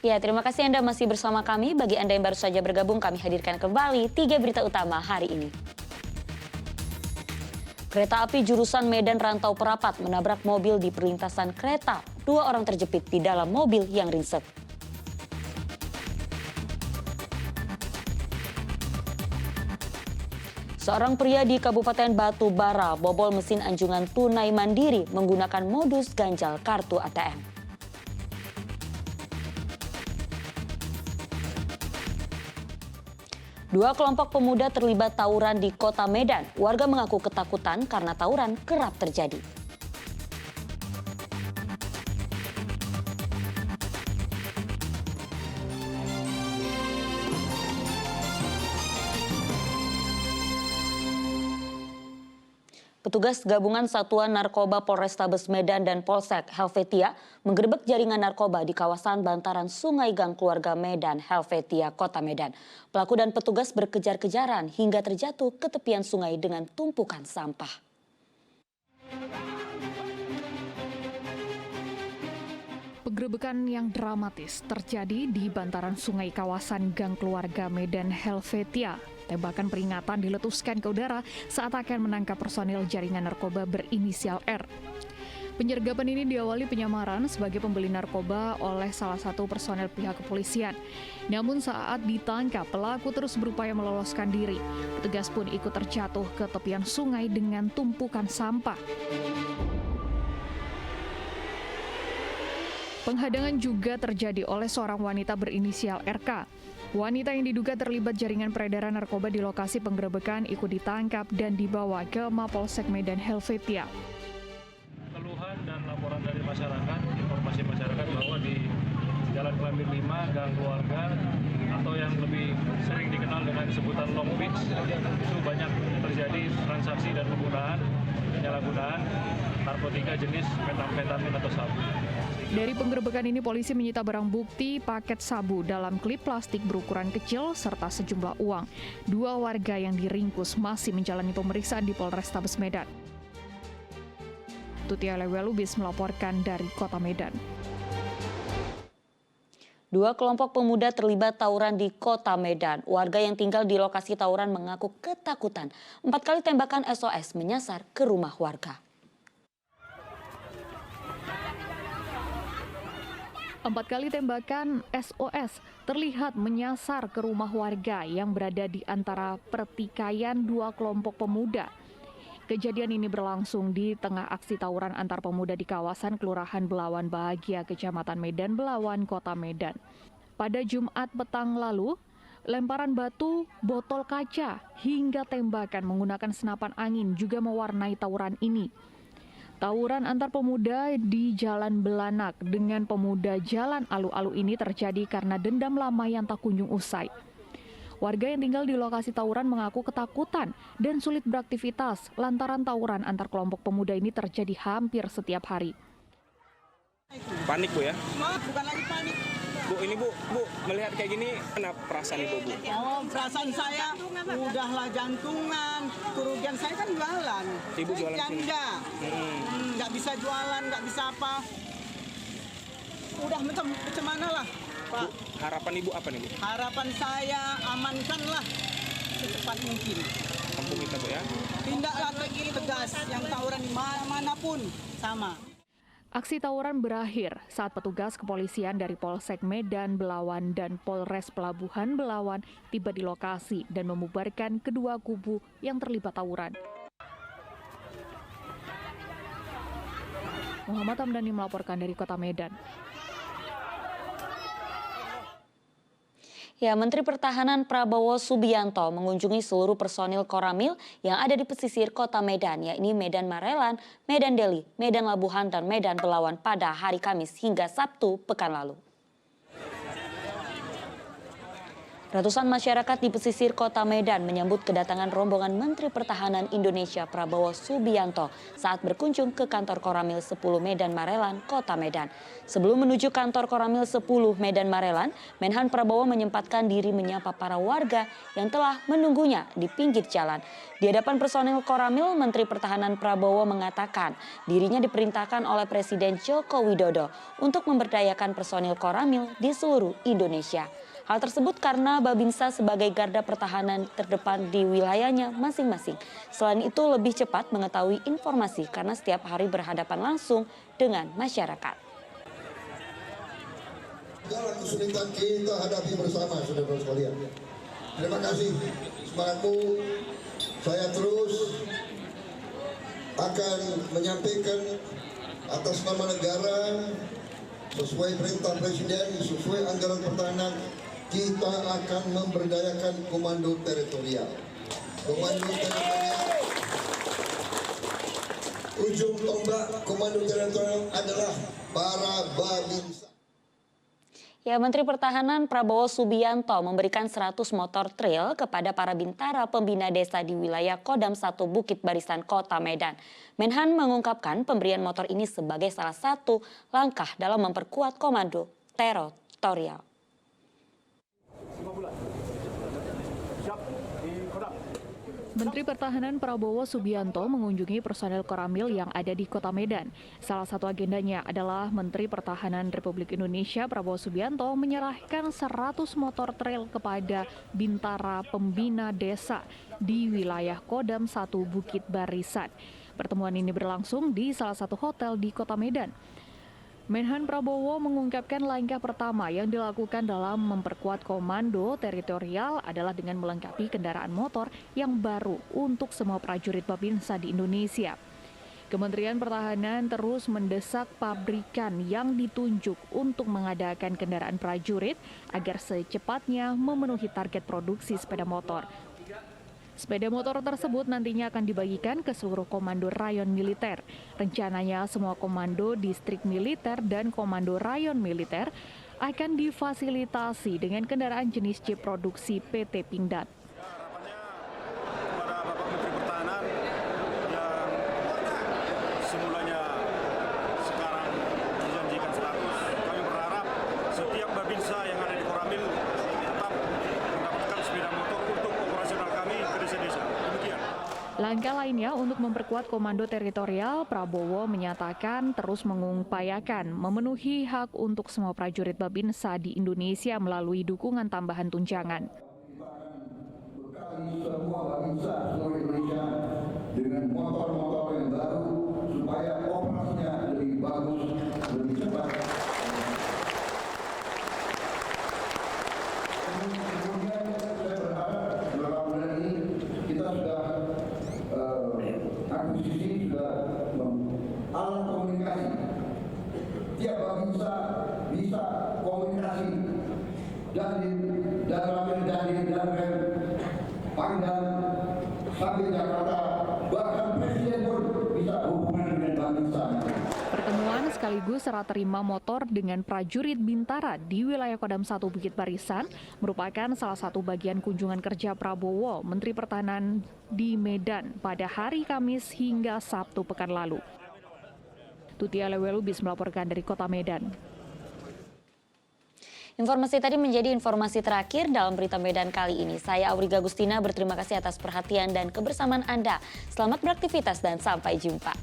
Ya, terima kasih Anda masih bersama kami. Bagi Anda yang baru saja bergabung, kami hadirkan kembali 3 berita utama hari ini. Kereta api jurusan Medan Rantau Perapat menabrak mobil di perlintasan kereta. 2 orang terjepit di dalam mobil yang ringsek. Seorang pria di Kabupaten Batubara bobol mesin anjungan tunai mandiri menggunakan modus ganjal kartu ATM. Dua kelompok pemuda terlibat tawuran di Kota Medan. Warga mengaku ketakutan karena tawuran kerap terjadi. Petugas gabungan Satuan Narkoba Polrestabes Medan dan Polsek Helvetia menggerebek jaringan narkoba di kawasan bantaran Sungai Gang Keluarga Medan, Helvetia, Kota Medan. Pelaku dan petugas berkejar-kejaran hingga terjatuh ke tepian sungai dengan tumpukan sampah. Penggerebekan yang dramatis terjadi di bantaran sungai kawasan Gang Keluarga Medan Helvetia. Tembakan peringatan diletuskan ke udara saat akan menangkap personil jaringan narkoba berinisial R. Penyergapan ini diawali penyamaran sebagai pembeli narkoba oleh salah satu personel pihak kepolisian. Namun saat ditangkap, pelaku terus berupaya meloloskan diri. Petugas pun ikut terjatuh ke tepian sungai dengan tumpukan sampah. Penghadangan juga terjadi oleh seorang wanita berinisial RK. Wanita yang diduga terlibat jaringan peredaran narkoba di lokasi penggerebekan ikut ditangkap dan dibawa ke Mapolsek Medan Helvetia. Keluhan dan laporan dari masyarakat, informasi masyarakat bahwa di Jalan Kelambir 5, Gang Keluarga, atau yang lebih sering dikenal dengan sebutan Long Beach, itu banyak terjadi transaksi dan penyalahgunaan narkotika jenis metamfetamin atau sabu. Dari penggerebekan ini, polisi menyita barang bukti paket sabu dalam klip plastik berukuran kecil serta sejumlah uang. 2 warga yang diringkus masih menjalani pemeriksaan di Polrestabes Medan. Tutia Lewelubis melaporkan dari Kota Medan. 2 kelompok pemuda terlibat tawuran di Kota Medan. Warga yang tinggal di lokasi tawuran mengaku ketakutan. 4 kali tembakan SOS menyasar ke rumah warga. 4 kali tembakan SOS terlihat menyasar ke rumah warga yang berada di antara pertikaian 2 kelompok pemuda. Kejadian ini berlangsung di tengah aksi tawuran antar pemuda di kawasan Kelurahan Belawan Bahagia, Kecamatan Medan, Belawan, Kota Medan. Pada Jumat petang lalu, lemparan batu, botol kaca, hingga tembakan menggunakan senapan angin juga mewarnai tawuran ini. Tawuran antar pemuda di Jalan Belanak dengan pemuda Jalan Alu-Alu ini terjadi karena dendam lama yang tak kunjung usai. Warga yang tinggal di lokasi tawuran mengaku ketakutan dan sulit beraktivitas lantaran tawuran antar kelompok pemuda ini terjadi hampir setiap hari. Panik Bu ya? Bukan lagi panik. Bu, ini Bu melihat kayak gini, kenapa perasaan Ibu Bu? Oh, perasaan saya udahlah jantungan, kerugian saya kan jualan. Ibu jualan sini? Janda, nggak bisa jualan, nggak bisa apa. Udah macam mana lah, Pak. Bu, harapan Ibu apa nih Bu? Harapan saya amankanlah secepat mungkin. Kampung kita Bu ya? Tindaklah tegas yang tawuran manapun sama. Aksi tawuran berakhir saat petugas kepolisian dari Polsek Medan Belawan dan Polres Pelabuhan Belawan tiba di lokasi dan membubarkan kedua kubu yang terlibat tawuran. Muhammad Hamdani melaporkan dari Kota Medan. Ya, Menteri Pertahanan Prabowo Subianto mengunjungi seluruh personil Koramil yang ada di pesisir Kota Medan, yakni Medan Marelan, Medan Deli, Medan Labuhan, dan Medan Belawan pada hari Kamis hingga Sabtu pekan lalu. Ratusan masyarakat di pesisir kota Medan menyambut kedatangan rombongan Menteri Pertahanan Indonesia Prabowo Subianto saat berkunjung ke kantor Koramil 10 Medan Marelan, kota Medan. Sebelum menuju kantor Koramil 10 Medan Marelan, Menhan Prabowo menyempatkan diri menyapa para warga yang telah menunggunya di pinggir jalan. Di hadapan personil Koramil, Menteri Pertahanan Prabowo mengatakan dirinya diperintahkan oleh Presiden Joko Widodo untuk memberdayakan personil Koramil di seluruh Indonesia. Hal tersebut karena Babinsa sebagai garda pertahanan terdepan di wilayahnya masing-masing. Selain itu lebih cepat mengetahui informasi karena setiap hari berhadapan langsung dengan masyarakat. Segala kesulitan kita hadapi bersama, saudara-saudara sekalian. Terima kasih semangatmu. Saya terus akan menyampaikan atas nama negara sesuai perintah Presiden, sesuai anggaran pertahanan. Kita akan memberdayakan komando teritorial. Komando teritorial, ujung tombak komando teritorial adalah para Babinsa. Ya, Menteri Pertahanan Prabowo Subianto memberikan 100 motor trail kepada para bintara pembina desa di wilayah Kodam 1 Bukit Barisan, Kota Medan. Menhan mengungkapkan pemberian motor ini sebagai salah satu langkah dalam memperkuat komando teritorial. Menteri Pertahanan Prabowo Subianto mengunjungi personel Koramil yang ada di Kota Medan. Salah satu agendanya adalah Menteri Pertahanan Republik Indonesia Prabowo Subianto menyerahkan 100 motor trail kepada bintara pembina desa di wilayah Kodam 1 Bukit Barisan. Pertemuan ini berlangsung di salah satu hotel di Kota Medan. Menhan Prabowo mengungkapkan langkah pertama yang dilakukan dalam memperkuat komando teritorial adalah dengan melengkapi kendaraan motor yang baru untuk semua prajurit Babinsa di Indonesia. Kementerian Pertahanan terus mendesak pabrikan yang ditunjuk untuk mengadakan kendaraan prajurit agar secepatnya memenuhi target produksi sepeda motor. Sepeda motor tersebut nantinya akan dibagikan ke seluruh komando rayon militer. Rencananya semua komando distrik militer dan komando rayon militer akan difasilitasi dengan kendaraan jenis jeep produksi PT Pindad. Kepada Bapak Menteri Pertahanan yang semulanya sekarang dijanjikan 100, kami berharap setiap Babinsa yang ada di Koramil tetap mendapatkan sepeda motor untuk operasional kami ke desa-desa. Demikian. Langkah lainnya untuk memperkuat komando teritorial, Prabowo menyatakan terus mengupayakan memenuhi hak untuk semua prajurit Babinsa di Indonesia melalui dukungan tambahan tunjangan. Semua Babinsa seluruh Indonesia dengan motor-motor yang baru supaya operasinya lebih bagus, lebih cepat. Kemudian saya berharap beberapa bulan ini kita sudah akuisisi, sudah alat komunikasi. Tiap Babinsa bisa komunikasi dan Pangdam sampai Jakarta, bahkan Presiden pun bisa hubungan dengan Babinsa. Pertemuan sekaligus serah terima motor dengan prajurit Bintara di wilayah Kodam 1 Bukit Barisan merupakan salah satu bagian kunjungan kerja Prabowo, Menteri Pertahanan di Medan pada hari Kamis hingga Sabtu pekan lalu. Tutia Lewelubis melaporkan dari Kota Medan. Informasi tadi menjadi informasi terakhir dalam Berita Medan kali ini. Saya Auriga Gustina berterima kasih atas perhatian dan kebersamaan Anda. Selamat beraktivitas dan sampai jumpa.